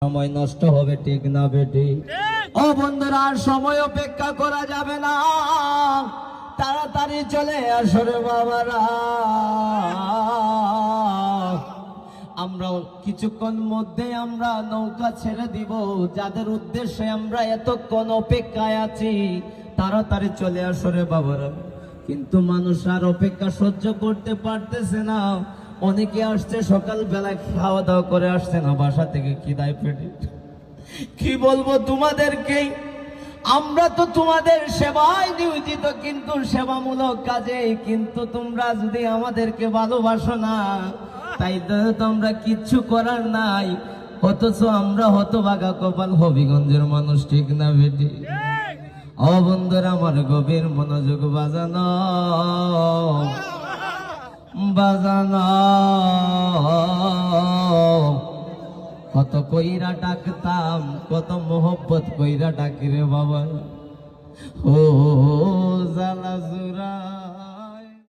সময় নষ্ট হবে, ঠিক না বেটি? ও বন্ধুরা, আর সময় অপেক্ষা করা যাবে না, তাড়াতাড়ি চলে আসো রে বাবারা। আমরা কিছুক্ষণ মধ্যে আমরা নৌকা ছেড়ে দিব, যাদের উদ্দেশ্যে আমরা এতক্ষণ অপেক্ষায় আছি, তাড়াতাড়ি চলে আসো রে বাবারা। কিন্তু মানুষ আর অপেক্ষা সহ্য করতে পারতেছে না। অনেকে আসছে সকালবেলা, খাওয়া দাওয়া করে আসছে না, বাসা থেকে খিদায় পেটে। কি বলবো তোমাদেরকে, আমরা তো তোমাদের সেবায় নিয়োজিত, কিন্তু সেবামূলক কাজে। কিন্তু তোমরা যদি আমাদেরকে ভালোবাসো না, তাই তো তোমরা কিচ্ছু করার নাই। অথচ আমরা হতভাগা কপাল হবিগঞ্জের মানুষ, ঠিক না বেটি? ও বন্ধুরা, আমার গভীর মনোযোগ বাজানো বাজানো। কত কইরা ডাকতাম, কত মোহব্বত কইরা ডাকি রে বাবা। ও